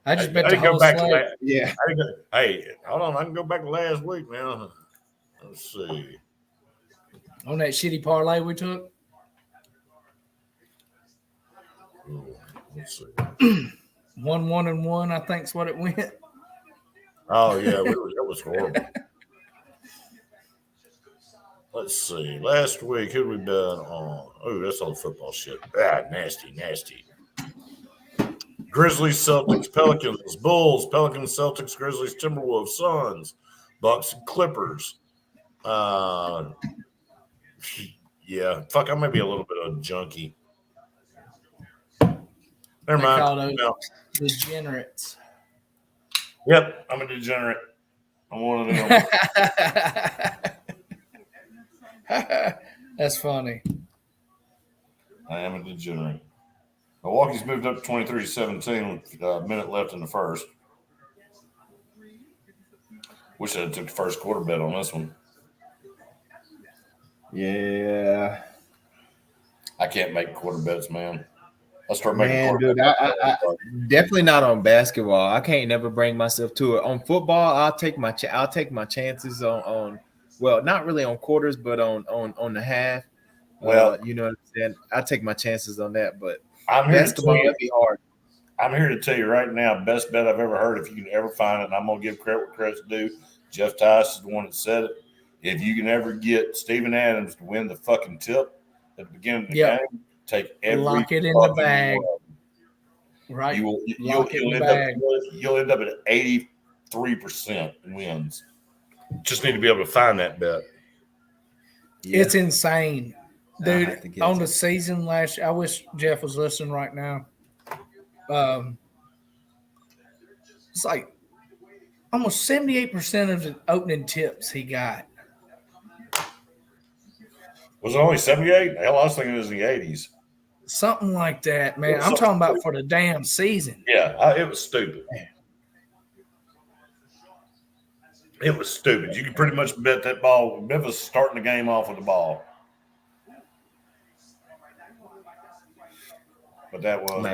I just bet the whole slate. Yeah. Hey, hold on. I can go back to last week now. Let's see. On that shitty parlay we took? Let's see. 1-1-1, I think's what it went. Oh, yeah. That was horrible. Let's see. Last week, who we bet on? Oh, that's all the football shit. Nasty. Grizzlies, Celtics, Pelicans, Bulls, Pelicans, Celtics, Grizzlies, Timberwolves, Suns, Bucks, and Clippers. Yeah. Fuck, I might be a little bit of a junkie. Never mind. Call those degenerates. Yep, I'm a degenerate. I'm one of them. That's funny. I am a degenerate. Milwaukee's moved up to 23-17 with a minute left in the first. Wish I took the first quarter bet on this one. Yeah. I can't make quarter bets, man. I'll start making quarter bets. I definitely not on basketball. I can't never bring myself to it. On football, I'll take my chances on well, not really on quarters, but on the half. Well, you know what I'm saying? I'll take my chances on that, but basketball would be hard. I'm here to tell you right now, best bet I've ever heard. If you can ever find it, and I'm gonna give credit where credit's due. Jeff Tice is the one that said it. If you can ever get Steven Adams to win the fucking tip at the beginning of the game, take every lock it in the bag. Right. You'll end up at 83% wins. Just need to be able to find that bet. Yeah. It's insane. Dude, on the season last year, I wish Jeff was listening right now. It's like almost 78% of the opening tips he got. Was it only 78? Hell, I was thinking it was in the 80s. Something like that, man. I'm talking about for the damn season. Yeah, it was stupid. It was stupid. You could pretty much bet that ball. Memphis starting the game off with the ball. But that was. I'm gonna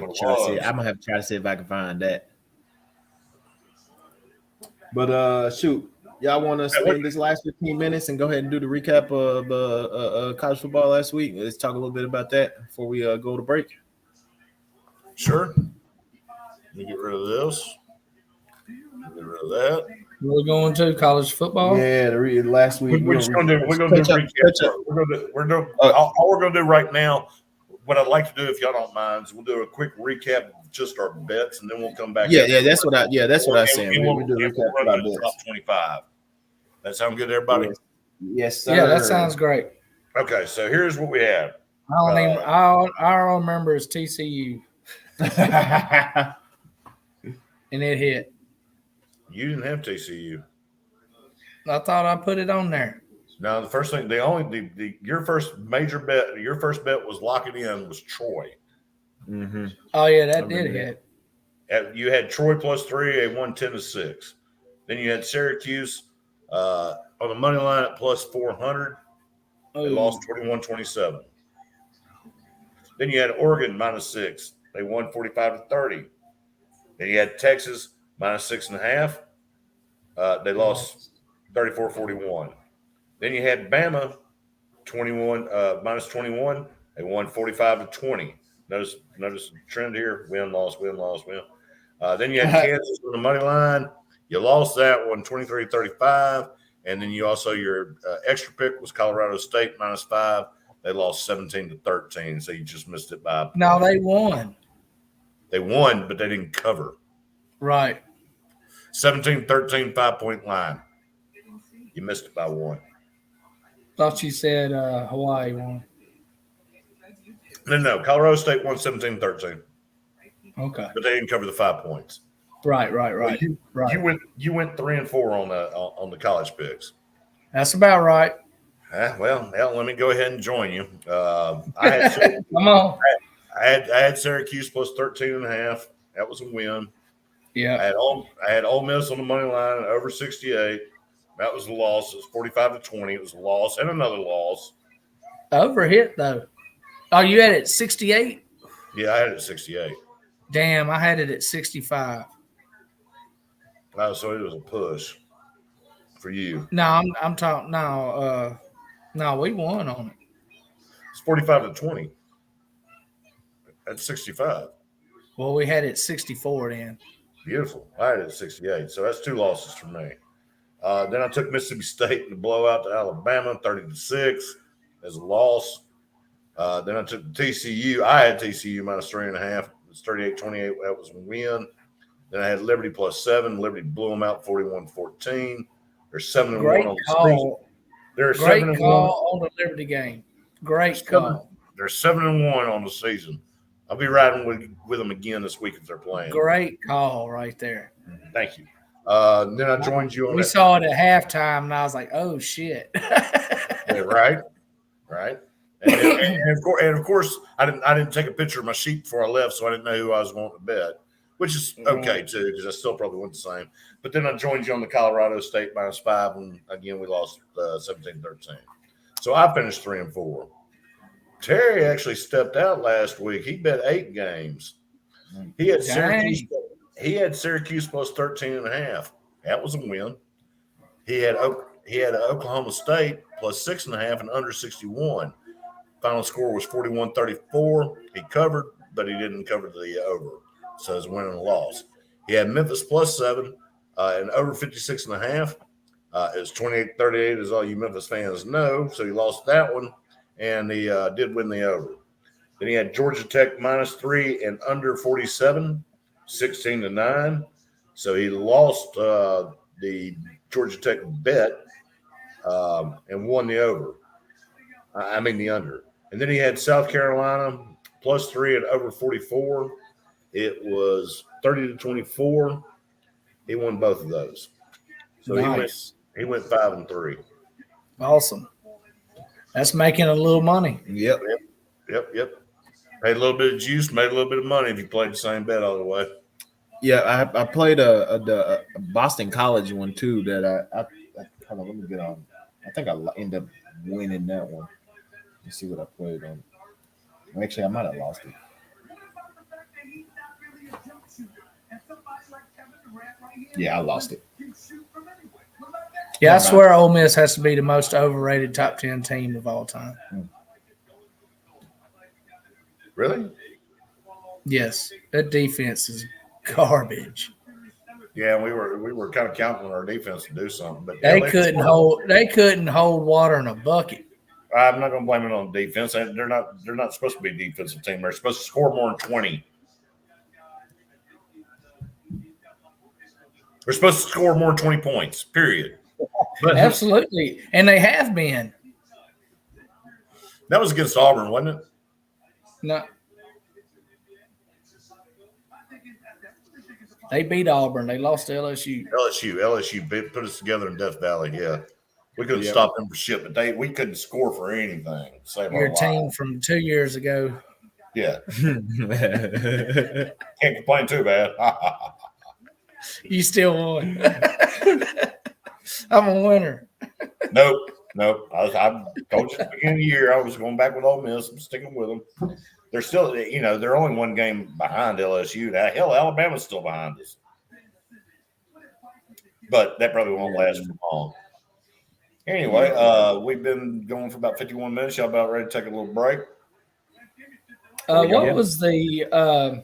have to try to see if I can find that. But shoot, y'all want to spend this last 15 minutes and go ahead and do the recap of college football last week? Let's talk a little bit about that before we go to break. Sure. Let me get rid of this. Get rid of that. We're going to college football. Yeah, last week We're just gonna do. We're gonna do recap. All we're gonna do right now. What I'd like to do, if y'all don't mind, is we'll do a quick recap of just our bets, and then we'll come back. Yeah, that's what I was saying. We'll do a recap run the top 25. That sound good to everybody? Yes, sir. Yeah, that sounds great. Okay, so here's what we have. I don't remember is TCU, and it hit. You didn't have TCU. I thought I put it on there. Now the first thing, your first major bet, your first bet was locking in was Troy. Mm-hmm. Oh yeah, that did hit. You had Troy +3, they won 10-6. Then you had Syracuse on the money line at +400. They lost 21-27. Then you had Oregon -6. They won 45-30. Then you had Texas -6.5. They lost 34-41. Then you had Bama -21. They won 45-20. Notice the trend here: win, loss, win, loss, win. Then you had Kansas on the money line. You lost that one 23-35. And then you also your extra pick was Colorado State -5. They lost 17-13. So you just missed it by. No, they won. They won, but they didn't cover. Right. 17-13 5-point line. You missed it by 1. Thought you said Hawaii won. No. Colorado State won 17-13. Okay. But they didn't cover the 5 points. Right. Well, you went 3-4 on the college picks. That's about right. Well, let me go ahead and join you. I had Come on. I had Syracuse +13.5. That was a win. Yeah. I had Ole Miss on the money line over 68. That was a loss. It was 45-20. It was a loss and another loss. Over hit though. Oh, you had it at 68? Yeah, I had it at 68. Damn, I had it at 65. Oh, so it was a push for you. No, I'm talking. No, we won on it. It's 45-20. That's 65. Well, we had it at 64 then. Beautiful. I had it at 68. So that's 2 losses for me. Then I took Mississippi State in the blowout to Alabama, 30-6 as a loss. Then I took TCU. I had TCU -3.5. It was 38-28. That was a win. Then I had Liberty +7. Liberty blew them out 41-14. They're 7-1 on the season. They're Great 7-1 call on the Liberty game. Great call. They're 7-1 on the season. I'll be riding with them again this week if they're playing. Great call right there. Thank you. Then I joined you on We saw it at halftime, and I was like, oh, shit. Yeah, right. And of course, I didn't take a picture of my sheet before I left, so I didn't know who I was going to bet, which is okay, too, because I still probably went the same. But then I joined you on the Colorado State -5, and again, we lost 17-13. So I finished 3-4. Terry actually stepped out last week. He bet 8 games. He had Syracuse. He had Syracuse +13.5. That was a win. He had Oklahoma State +6.5 and under 61. Final score was 41-34. He covered, but he didn't cover the over. So it's a win and a loss. He had Memphis +7 and over 56.5. It was 28-38, as all you Memphis fans know. So he lost that one, and he did win the over. Then he had Georgia Tech -3 and under 47, 16-9. So he lost the Georgia Tech bet and won the over. I mean the under. And then he had South Carolina +3 and over 44. It was 30-24. He won both of those. So nice. He went 5-3. Awesome. That's making a little money. Yep. Paid a little bit of juice, made a little bit of money if you played the same bet all the way. Yeah, I played the Boston College one too. That I hold on, let me get on. I think I ended up winning that one. Let's see what I played on. Actually, I might have lost it. Yeah, I lost it. Yeah, I swear Ole Miss has to be the most overrated top 10 team of all time. Really? Yes, that defense is garbage. Yeah, we were kind of counting on our defense to do something, but They couldn't hold water in a bucket. I'm not going to blame it on defense. They're not supposed to be a defensive team. They're supposed to score more than 20. They're supposed to score more than 20 points. Period. But absolutely, and they have been. That was against Auburn, wasn't it? No. They beat Auburn. They lost to LSU. LSU put us together in Death Valley. Yeah, we couldn't stop them for shit, but we couldn't score for anything. Save your team from 2 years ago. Yeah, can't complain too bad. You still won. I'm a winner. Nope. I told you at the beginning of the year I was going back with Ole Miss. I'm sticking with them. They're still, they're only one game behind LSU. Hell, Alabama's still behind us. But that probably won't last for long. Anyway, we've been going for about 51 minutes. Y'all about ready to take a little break? What was the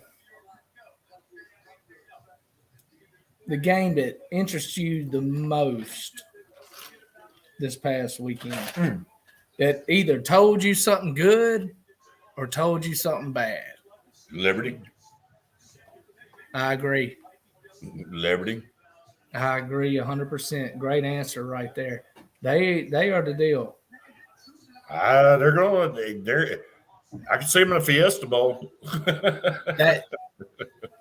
game that interests you the most this past weekend? That either told you something good or told you something bad? Liberty. I agree. Liberty. I agree 100%. Great answer right there. They are the deal. They're going. I can see them in a Fiesta Bowl.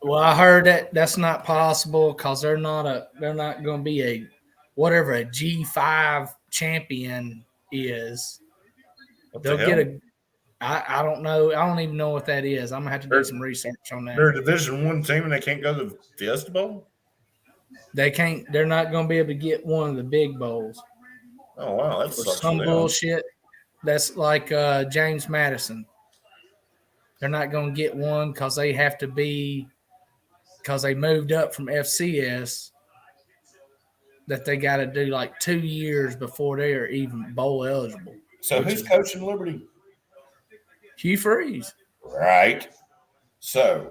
Well, I heard that's not possible because they're not going to be a whatever a G5 champion is. They'll get I don't know. I don't even know what that is. I'm gonna have to do some research on that. They're a Division I team and they can't go to the Fiesta Bowl? They can't. They're not going to be able to get one of the big bowls. Oh wow, that's some bullshit. That's like James Madison. They're not going to get one because they have to be because they moved up from FCS. That they got to do like 2 years before they are even bowl eligible. So who's coaching Liberty? Hugh Freeze. Right. So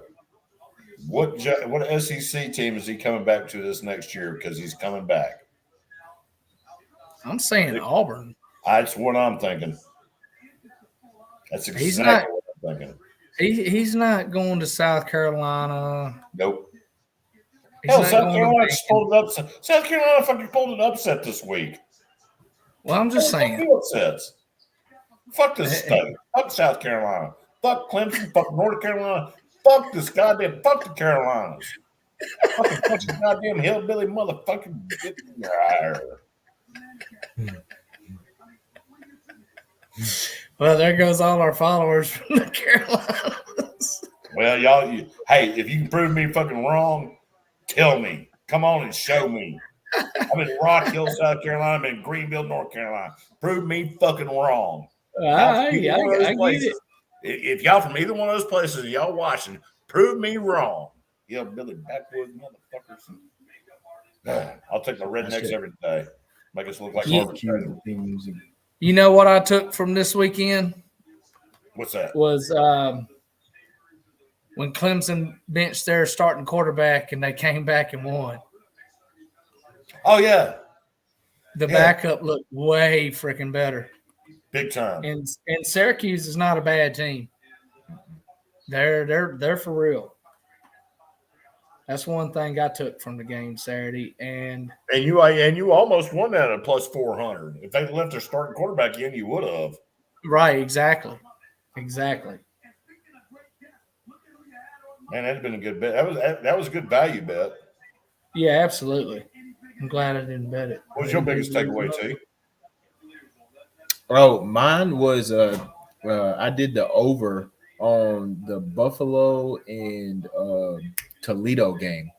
what SEC team is he coming back to this next year? Because he's coming back. I'm saying Auburn. That's what I'm thinking. That's exactly what I'm thinking. He's not going to South Carolina. Nope. Hell, South Carolina pulled it upset. South Carolina fucking pulled an upset this week. Well, I'm just saying. Upsets. Fuck this state. Fuck South Carolina. Fuck Clemson. Fuck North Carolina. Fuck this goddamn. Fuck the Carolinas. Fucking bunch of goddamn hillbilly motherfucking. Well, there goes all our followers from the Carolinas. Well, y'all, hey, if you can prove me fucking wrong, tell me. Come on and show me. I'm in Rock Hill, South Carolina. I'm in Greenville, North Carolina. Prove me fucking wrong. I get it. If y'all from either one of those places, y'all watching, prove me wrong. Yeah, Billy backwoods motherfuckers. I'll take my rednecks every day. Make us look like You know what I took from this weekend? What's that? Was when Clemson benched their starting quarterback and they came back and won. Oh, yeah. The backup looked way freaking better. Big time. And Syracuse is not a bad team. They're for real. That's one thing I took from the game Saturday. And you almost won that at plus 400. If they left their starting quarterback in, you would have. Right, exactly. Exactly. Man, that'd been a good bet. That was a good value bet. Yeah, absolutely. I'm glad I didn't bet it. What was your biggest takeaway, T? Oh, mine was I did the over on the Buffalo and Toledo game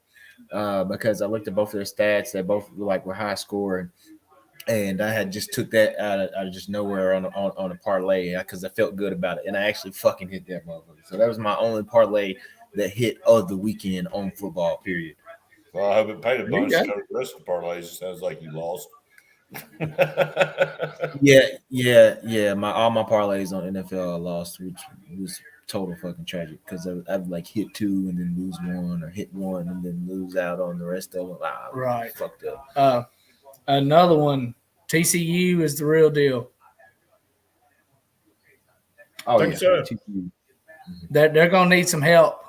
because I looked at both of their stats. They both were high scoring, and I had just took that out of just nowhere on a parlay because I felt good about it, and I actually fucking hit that motherfucker. So that was my only parlay that hit of the weekend on football. Period. Well, I hope it paid a bunch to cover the rest of the parlays. It sounds like you lost. Yeah. All my parlays on NFL lost, which was total fucking tragic because I've like hit 2 and then lose 1, or hit 1 and then lose out on the rest of them. Right. Fucked up. Another one, TCU is the real deal. Oh Think yeah, so. TCU. They're gonna need some help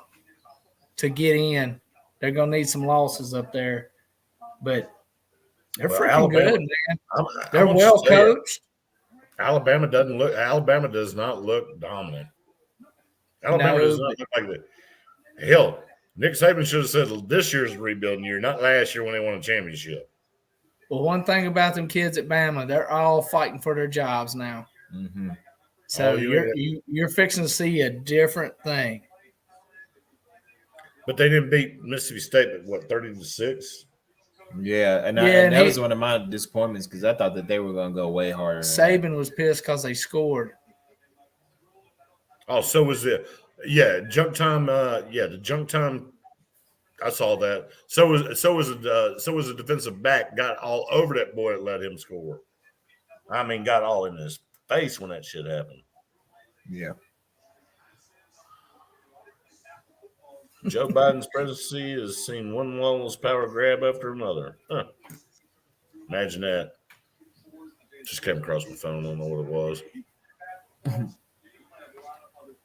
to get in. They're gonna need some losses up there, but they're Well, freaking Alabama, good, man. I They're want you well to say it. coached. Alabama does not look dominant. Alabama No, does not look like that. Hell, Nick Saban should have said this year's rebuilding year, not last year when they won a championship. well, one thing about them kids at Bama, they're all fighting for their jobs now. Mm-hmm. So Oh, you're fixing to see a different thing. But they didn't beat Mississippi State, but what, 30-6? Yeah, and Yeah, that was one of my disappointments because I thought that they were going to go way harder. Saban was pissed because they scored. Oh, so was it? Yeah, junk time. The junk time. I saw that. So was a defensive back got all over that boy that let him score. I mean, got all in his face when that shit happened. Yeah. Joe Biden's presidency has seen one lawless power grab after another. Huh. Imagine that. Just came across my phone. I don't know what it was.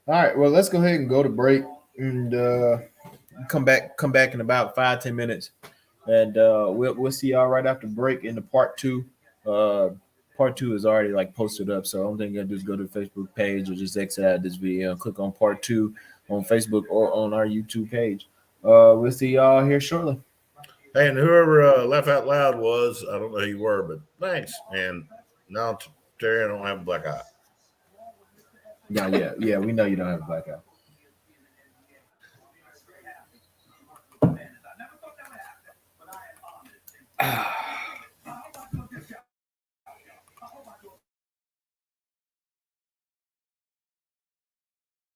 All right. Well, let's go ahead and go to break and come back in about 5-10 minutes, and we'll see y'all right after break in the part 2. Part 2 is already like posted up, so the only thing you gotta do is go to the Facebook page or just exit out of this video and click on part 2 on Facebook or on our YouTube page. We'll see y'all here shortly. Hey, and whoever laugh out loud was, I don't know who you were, but thanks. And now, Terry, I don't have a black eye. Yeah, we know you don't have a black eye.